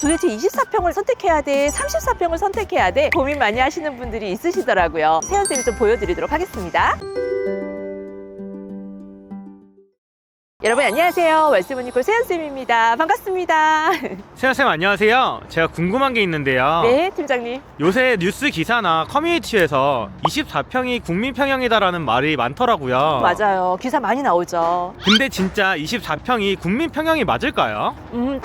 도대체 24평을 선택해야 돼? 34평을 선택해야 돼? 고민 많이 하시는 분들이 있으시더라고요. 세연쌤이 좀 보여드리도록 하겠습니다. 여러분 안녕하세요. 웰스모니콜 세연쌤입니다. 반갑습니다. 세연쌤 안녕하세요. 제가 궁금한 게 있는데요. 네, 팀장님. 요새 뉴스 기사나 커뮤니티에서 24평이 국민평형이다라는 말이 많더라고요. 맞아요. 기사 많이 나오죠. 근데 진짜 24평이 국민평형이 맞을까요?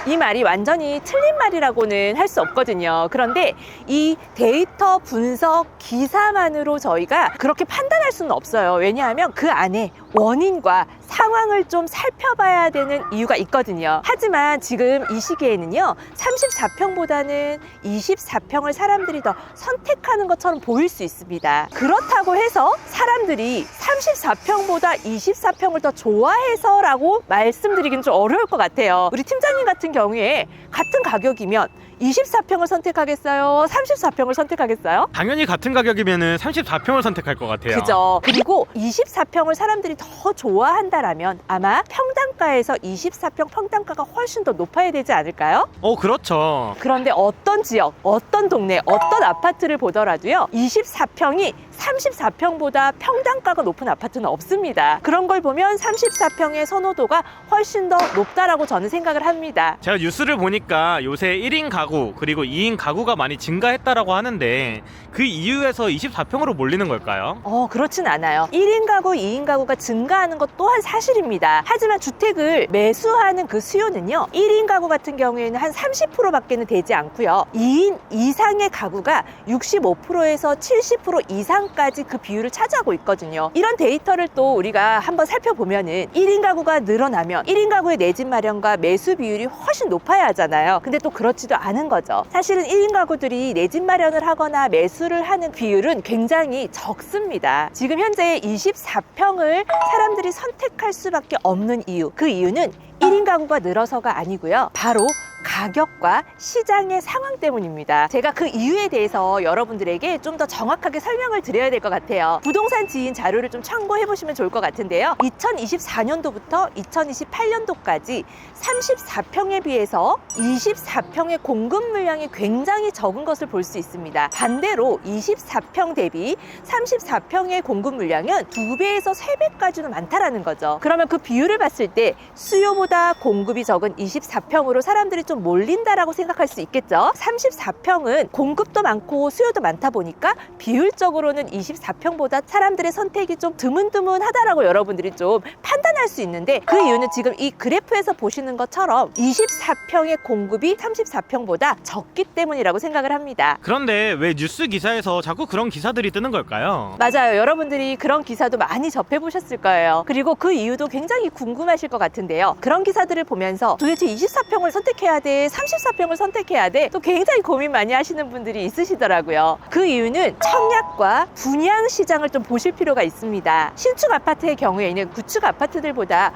이 말이 완전히 틀린 말이라고는 할 수 없거든요. 그런데 이 데이터 분석 기사만으로 저희가 그렇게 판단할 수는 없어요. 왜냐하면 그 안에 원인과 상황을 좀 살펴봐야 되는 이유가 있거든요. 하지만 지금 이 시기에는요, 34평보다는 24평을 사람들이 더 선택하는 것처럼 보일 수 있습니다. 그렇다고 해서 사람들이 34평보다 24평을 더 좋아해서 라고 말씀드리기는 좀 어려울 것 같아요. 우리 팀장님 같은 경우에 같은 가격이면 24평을 선택하겠어요? 34평을 선택하겠어요? 당연히 같은 가격이면 34평을 선택할 것 같아요. 그죠. 그리고 24평을 사람들이 더 좋아한다라면 아마 평당가에서 24평 평당가가 훨씬 더 높아야 되지 않을까요? 그렇죠. 그런데 어떤 지역, 어떤 동네, 어떤 아파트를 보더라도요, 24평이 34평보다 평당가가 높은 아파트는 없습니다. 그런 걸 보면 34평의 선호도가 훨씬 더 높다라고 저는 생각을 합니다. 제가 뉴스를 보니까 요새 1인 가구 그리고 2인 가구가 많이 증가했다라고 하는데 그 이유에서 24평으로 몰리는 걸까요? 그렇진 않아요. 1인 가구, 2인 가구가 증가하는 것 또한 사실입니다. 하지만 주택을 매수하는 그 수요는요, 1인 가구 같은 경우에는 한 30%밖에는 되지 않고요. 2인 이상의 가구가 65%에서 70% 이상까지 그 비율을 차지하고 있거든요. 이런 데이터를 또 우리가 한번 살펴보면은 1인 가구가 늘어나면 1인 가구의 내 집 마련과 매수 비율이 훨씬 높아야 하잖아요. 근데 또 그렇지도 않은 거죠. 사실은 1인 가구들이 내 집 마련을 하거나 매수를 하는 비율은 굉장히 적습니다. 지금 현재 24평을 사람들이 선택할 수밖에 없는 이유, 그 이유는 1인 가구가 늘어서가 아니고요, 바로 가격과 시장의 상황 때문입니다. 제가 그 이유에 대해서 여러분들에게 좀 더 정확하게 설명을 드려야 될 것 같아요. 부동산 지인 자료를 좀 참고해 보시면 좋을 것 같은데요. 2024년도부터 2028년도까지 34평에 비해서 24평의 공급 물량이 굉장히 적은 것을 볼 수 있습니다. 반대로 24평 대비 34평의 공급 물량은 2배에서 3배까지는 많다라는 거죠. 그러면 그 비율을 봤을 때 수요보다 공급이 적은 24평으로 사람들이 좀 몰린다라고 생각할 수 있겠죠. 34평은 공급도 많고 수요도 많다 보니까 비율적으로는 24평보다 사람들의 선택이 좀 드문드문하다라고 여러분들이 좀 판단할 수 있는데, 그 이유는 지금 이 그래프에서 보시는 것처럼 24평의 공급이 34평보다 적기 때문이라고 생각을 합니다. 그런데 왜 뉴스 기사에서 자꾸 그런 기사들이 뜨는 걸까요? 맞아요. 여러분들이 그런 기사도 많이 접해보셨을 거예요. 그리고 그 이유도 굉장히 궁금하실 것 같은데요. 그런 기사들을 보면서 도대체 24평을 선택해야 돼? 34평을 선택해야 돼? 또 굉장히 고민 많이 하시는 분들이 있으시더라고요. 그 이유는 청약과 분양 시장을 좀 보실 필요가 있습니다. 신축 아파트의 경우에는 구축 아파트들보다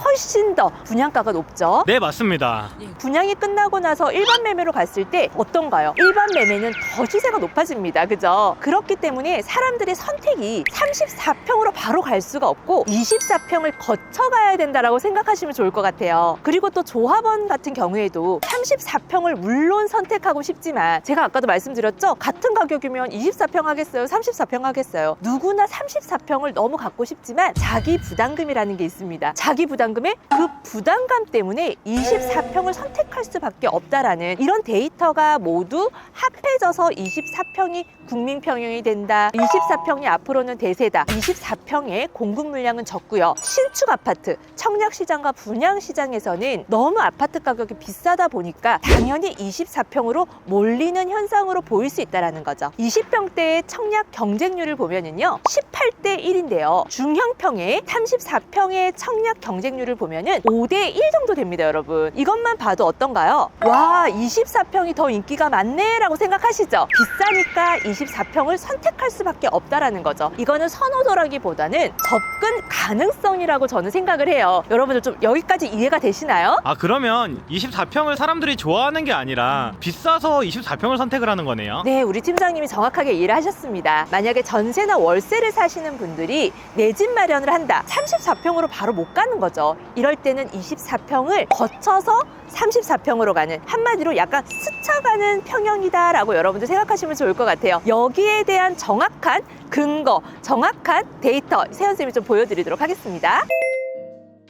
훨씬 더 분양가가 높죠. 네, 맞습니다. 분양이 끝나고 나서 일반 매매로 갔을 때 어떤가요? 일반 매매는 더 시세가 높아집니다. 그죠? 그렇기 때문에 사람들의 선택이 34평으로 바로 갈 수가 없고 24평을 거쳐가야 된다라고 생각하시면 좋을 것 같아요. 그리고 또 조합원 같은 경우에도 34평을 물론 선택하고 싶지만, 제가 아까도 말씀드렸죠? 같은 가격이면 24평 하겠어요? 34평 하겠어요? 누구나 34평을 너무 갖고 싶지만 자기 부담금이라는 게 있습니다. 자기 부담금에 그 부담감 때문에 24평을 선택할 수밖에 없다라는 이런 데이터가 모두 합해져서 24평이 국민평형이 된다, 24평이 앞으로는 대세다, 24평의 공급 물량은 적고요. 신축 아파트, 청약시장과 분양시장에서는 너무 아파트 가격이 비싸다 보니까 당연히 24평으로 몰리는 현상으로 보일 수 있다는 거죠. 20평대의 청약 경쟁률을 보면은요, 18대 1인데요. 중형평의 34평의 청약 경쟁률을 보면은 5대 1 정도 됩니다, 여러분. 이것만 봐도 어떤가요? 와, 24평이 더 인기가 많네 라고 생각하시죠? 비싸니까 24평을 선택할 수밖에 없다라는 거죠. 이거는 선호도라기보다는 접근 가능성이라고 저는 생각을 해요. 여러분들 좀 여기까지 이해가 되시나요? 그러면 24평을 24평을 사람들이 좋아하는 게 아니라 비싸서 24평을 선택을 하는 거네요. 네, 우리 팀장님이 정확하게 이해를 하셨습니다. 만약에 전세나 월세를 사시는 분들이 내 집 마련을 한다. 34평으로 바로 못 가는 거죠. 이럴 때는 24평을 거쳐서 34평으로 가는, 한마디로 약간 스쳐가는 평형이다라고 여러분들 생각하시면 좋을 것 같아요. 여기에 대한 정확한 근거, 정확한 데이터 세연쌤이 좀 보여드리도록 하겠습니다.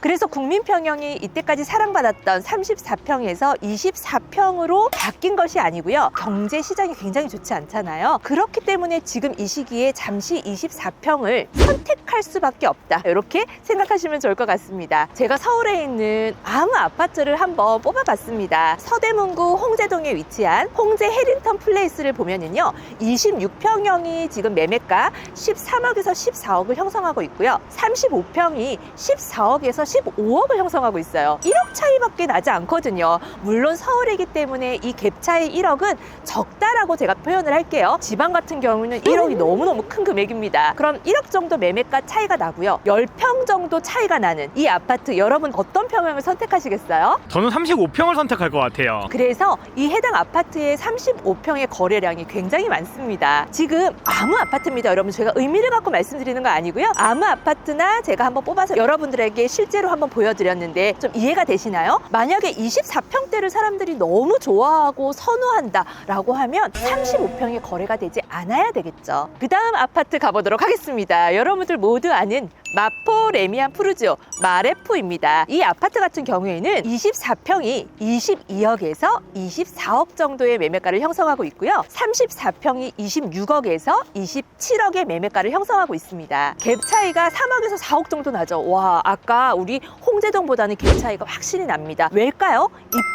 그래서 국민평형이 이때까지 사랑받았던 34평에서 24평으로 바뀐 것이 아니고요. 경제 시장이 굉장히 좋지 않잖아요. 그렇기 때문에 지금 이 시기에 잠시 24평을 선택할 수밖에 없다. 이렇게 생각하시면 좋을 것 같습니다. 제가 서울에 있는 아무 아파트를 한번 뽑아봤습니다. 서대문구 홍제동에 위치한 홍제 해링턴 플레이스를 보면은요. 26평형이 지금 매매가 13억에서 14억을 형성하고 있고요. 35평이 14억에서 15억을 형성하고 있어요. 1억 차이밖에 나지 않거든요. 물론 서울이기 때문에 이 갭 차이 1억은 적다라고 제가 표현을 할게요. 지방 같은 경우는 1억이 너무너무 큰 금액입니다. 그럼 1억 정도 매매가 차이가 나고요. 10평 정도 차이가 나는 이 아파트, 여러분 어떤 평형을 선택하시겠어요? 저는 35평을 선택할 것 같아요. 그래서 이 해당 아파트의 35평의 거래량이 굉장히 많습니다. 지금 아무 아파트입니다. 여러분, 제가 의미를 갖고 말씀드리는 거 아니고요. 아무 아파트나 제가 한번 뽑아서 여러분들에게 실제로 한번 보여드렸는데 좀 이해가 되시나요? 만약에 24평대를 사람들이 너무 좋아하고 선호한다 라고 하면 35평이 거래가 되지 않아야 되겠죠. 그 다음 아파트 가보도록 하겠습니다. 여러분들 모두 아는 마포 레미안 푸르지오 마레포입니다. 이 아파트 같은 경우에는 24평이 22억에서 24억 정도의 매매가를 형성하고 있고요. 34평이 26억에서 27억의 매매가를 형성하고 있습니다. 갭 차이가 3억에서 4억 정도 나죠. 와, 아까 우리 홍제동보다는 갭 차이가 확실히 납니다. 왜일까요?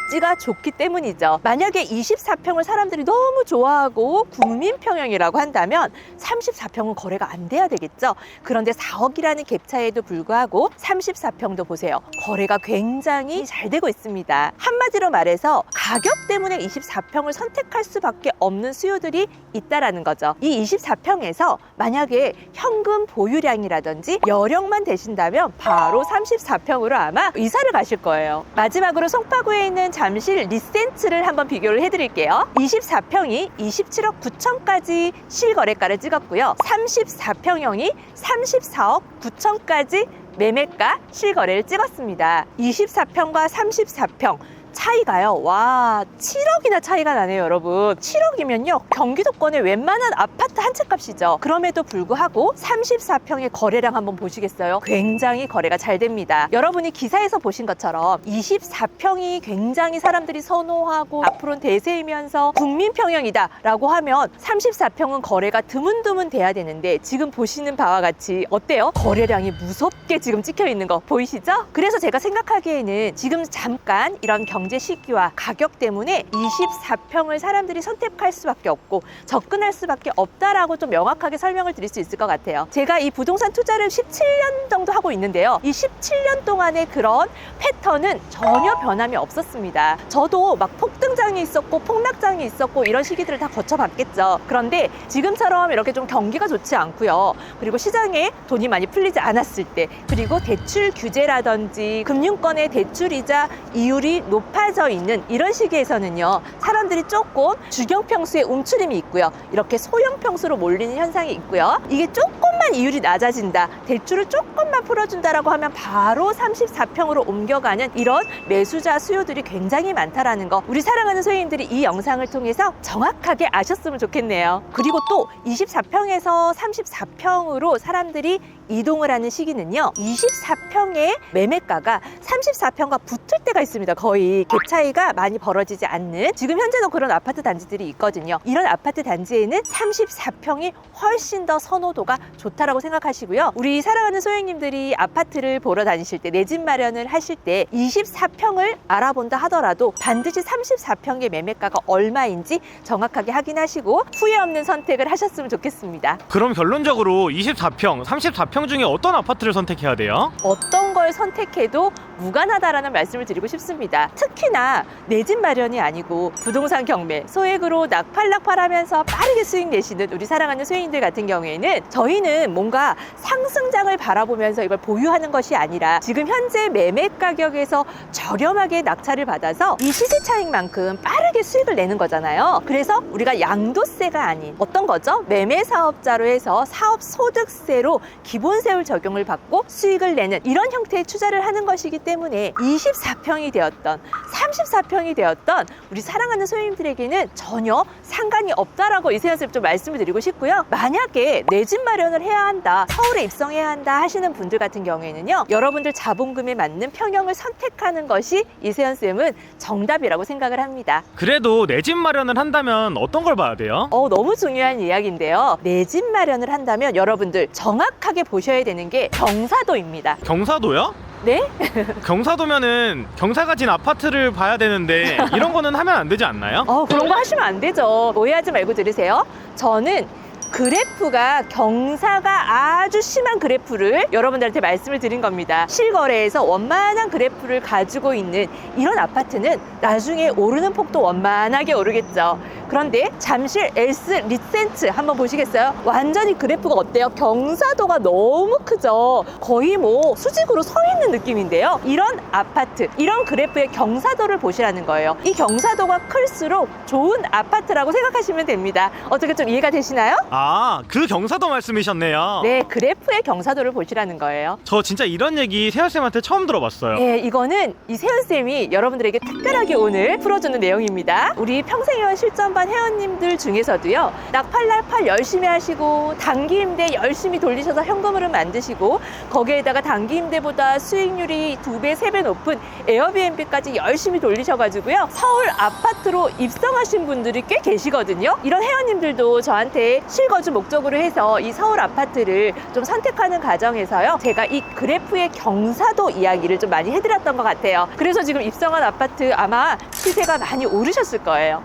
입지가 좋기 때문이죠. 만약에 24평을 사람들이 너무 좋아하고 국민평형이라고 한다면 34평은 거래가 안 돼야 되겠죠. 그런데 4억이라는 갭 차이에도 불구하고 34평도 보세요. 거래가 굉장히 잘 되고 있습니다. 한마디로 말해서 가격 때문에 24평을 선택할 수밖에 없는 수요들이 있다라는 거죠. 이 24평에서 만약에 현금 보유량이라든지 여력만 되신다면 바로 34평으로 아마 이사를 가실 거예요. 마지막으로 송파구에 있는 잠실 리센츠를 한번 비교를 해드릴게요. 24평이 27억 9천까지 실거래가를 찍었고요. 34평형이 34억 9천까지 매매가 실거래를 찍었습니다. 24평과 34평 차이가요. 와, 7억이나 차이가 나네요, 여러분. 7억이면요. 경기도권의 웬만한 아파트 한 채 값이죠. 그럼에도 불구하고 34평의 거래량 한번 보시겠어요? 굉장히 거래가 잘 됩니다. 여러분이 기사에서 보신 것처럼 24평이 굉장히 사람들이 선호하고 앞으로는 대세이면서 국민평형이다 라고 하면 34평은 거래가 드문드문 돼야 되는데 지금 보시는 바와 같이 어때요? 거래량이 무섭게 지금 찍혀 있는 거 보이시죠? 그래서 제가 생각하기에는 지금 잠깐 이런 경제 시기와 가격 때문에 24평을 사람들이 선택할 수밖에 없고 접근할 수밖에 없다라고 좀 명확하게 설명을 드릴 수 있을 것 같아요. 제가 이 부동산 투자를 17년 정도 하고 있는데요. 이 17년 동안의 그런 패턴은 전혀 변함이 없었습니다. 저도 막 폭등장이 있었고 폭락장이 있었고 이런 시기들을 다 거쳐봤겠죠. 그런데 지금처럼 이렇게 좀 경기가 좋지 않고요. 그리고 시장에 돈이 많이 풀리지 않았을 때, 그리고 대출 규제라든지 금융권의 대출이자 이율이 높아져 있는 이런 시기에서는요, 사람들이 조금 주경평수의 움츠림이 있고요. 이렇게 소형평수로 몰리는 현상이 있고요. 이게 조금만 이율이 낮아진다, 대출을 조금만 풀어준다라고 하면 바로 34평으로 옮겨가는 이런 매수자 수요들이 굉장히 많다라는 거, 우리 사랑하는 소유인들이 이 영상을 통해서 정확하게 아셨으면 좋겠네요. 그리고 또 24평에서 34평으로 사람들이 이동을 하는 시기는요, 24평의 매매가가 34평과 붙을 때가 있습니다. 거의 갭 차이가 많이 벌어지지 않는, 지금 현재도 그런 아파트 단지들이 있거든요. 이런 아파트 단지에는 34평이 훨씬 더 선호도가 좋다라고 생각하시고요. 우리 사랑하는 소유님들이 아파트를 보러 다니실 때, 내 집 마련을 하실 때 24평을 알아본다 하더라도 반드시 34평의 매매가가 얼마인지 정확하게 확인하시고 후회 없는 선택을 하셨으면 좋겠습니다. 그럼 결론적으로 24평, 34평 중에 어떤 아파트를 선택해야 돼요? 어떤 걸 선택해도 무관하다라는 말씀을 드리고 싶습니다. 특히나 내 집 마련이 아니고 부동산 경매, 소액으로 낙팔낙팔하면서 빠르게 수익 내시는 우리 사랑하는 소유인들 같은 경우에는 저희는 뭔가 상승장을 바라보면서 돌면서 이걸 보유하는 것이 아니라 지금 현재 매매 가격에서 저렴하게 낙찰을 받아서 이 시세 차익만큼 빠르게 수익을 내는 거잖아요. 그래서 우리가 양도세가 아닌 어떤 거죠? 매매 사업자로 해서 사업 소득세로 기본세율 적용을 받고 수익을 내는 이런 형태의 투자를 하는 것이기 때문에 24평이 되었던 34평이 되었던 우리 사랑하는 소유님들에게는 전혀 상관이 없다라고 이세연 쌤 좀 말씀을 드리고 싶고요. 만약에 내 집 마련을 해야 한다, 서울에 입성해야 한다 하시는 분들 같은 경우에는요, 여러분들 자본금에 맞는 평형을 선택하는 것이 이세연 쌤은 정답이라고 생각을 합니다. 그래도 내 집 마련을 한다면 어떤 걸 봐야 돼요? 너무 중요한 이야기인데요. 내 집 마련을 한다면 여러분들 정확하게 보셔야 되는 게 경사도입니다. 경사도요? 네? 경사도면은 경사가 진 아파트를 봐야 되는데 이런 거는 하면 안 되지 않나요? 그런 거 하시면 안 되죠. 오해하지 말고 들으세요. 저는 그래프가 경사가 아주 심한 그래프를 여러분들한테 말씀을 드린 겁니다. 실거래에서 원만한 그래프를 가지고 있는 이런 아파트는 나중에 오르는 폭도 원만하게 오르겠죠. 그런데 잠실 S 리센트 한번 보시겠어요? 완전히 그래프가 어때요? 경사도가 너무 크죠. 거의 뭐 수직으로 서 있는 느낌인데요. 이런 아파트, 이런 그래프의 경사도를 보시라는 거예요. 이 경사도가 클수록 좋은 아파트라고 생각하시면 됩니다. 어떻게 좀 이해가 되시나요? 그 경사도 말씀이셨네요. 네, 그래프의 경사도를 보시라는 거예요. 저 진짜 이런 얘기 세연쌤한테 처음 들어봤어요. 네, 이거는 이 세연쌤이 여러분들에게 특별하게 오늘 풀어주는 내용입니다. 우리 평생회원 실전반 회원님들 중에서도요, 낙팔 열심히 하시고 단기 임대 열심히 돌리셔서 현금으로 만드시고 거기에다가 단기 임대보다 수익률이 2배, 3배 높은 에어비앤비까지 열심히 돌리셔가지고요, 서울 아파트로 입성하신 분들이 꽤 계시거든요. 이런 회원님들도 저한테 실거주 목적으로 해서 이 서울 아파트를 좀 선택하는 과정에서요, 제가 이 그래프의 경사도 이야기를 좀 많이 해드렸던 것 같아요. 그래서 지금 입성한 아파트 아마 시세가 많이 오르셨을 거예요.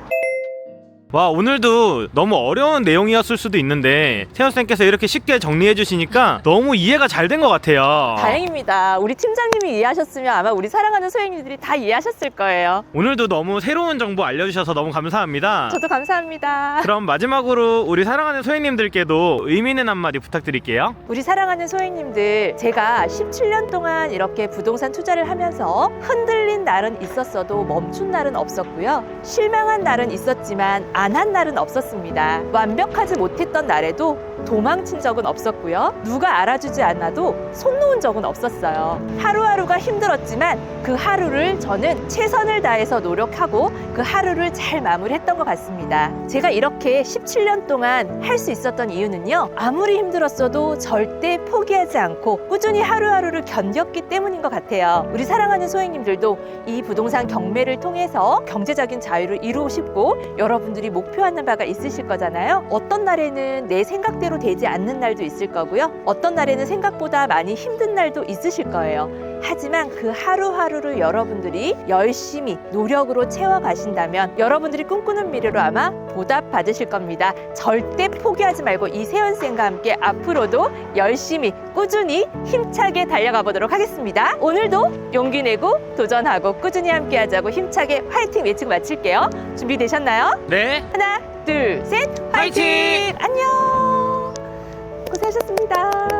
와, 오늘도 너무 어려운 내용이었을 수도 있는데 세연쌤께서 이렇게 쉽게 정리해 주시니까 너무 이해가 잘 된 것 같아요. 다행입니다. 우리 팀장님이 이해하셨으면 아마 우리 사랑하는 소행님들이 다 이해하셨을 거예요. 오늘도 너무 새로운 정보 알려주셔서 너무 감사합니다. 저도 감사합니다. 그럼 마지막으로 우리 사랑하는 소혜님들께도 의미 있는 한마디 부탁드릴게요. 우리 사랑하는 소행님들, 제가 17년 동안 이렇게 부동산 투자를 하면서 흔들린 날은 있었어도 멈춘 날은 없었고요. 실망한 날은 있었지만 안 한 날은 없었습니다. 완벽하지 못했던 날에도 도망친 적은 없었고요. 누가 알아주지 않아도 손 놓은 적은 없었어요. 하루하루가 힘들었지만 그 하루를 저는 최선을 다해서 노력하고 그 하루를 잘 마무리했던 것 같습니다. 제가 이렇게 17년 동안 할 수 있었던 이유는요, 아무리 힘들었어도 절대 포기하지 않고 꾸준히 하루하루를 견뎠기 때문인 것 같아요. 우리 사랑하는 소행님들도 이 부동산 경매를 통해서 경제적인 자유를 이루고 싶고 여러분들이 목표하는 바가 있으실 거잖아요. 어떤 날에는 내 생각대로 되지 않는 날도 있을 거고요. 어떤 날에는 생각보다 많이 힘든 날도 있으실 거예요. 하지만 그 하루하루를 여러분들이 열심히 노력으로 채워가신다면 여러분들이 꿈꾸는 미래로 아마 보답받으실 겁니다. 절대 포기하지 말고 이세연쌤과 함께 앞으로도 열심히 꾸준히 힘차게 달려가 보도록 하겠습니다. 오늘도 용기 내고 도전하고 꾸준히 함께 하자고 힘차게 화이팅 외치고 마칠게요. 준비되셨나요? 네. 하나, 둘, 셋, 화이팅! 화이팅! 안녕! 고생하셨습니다.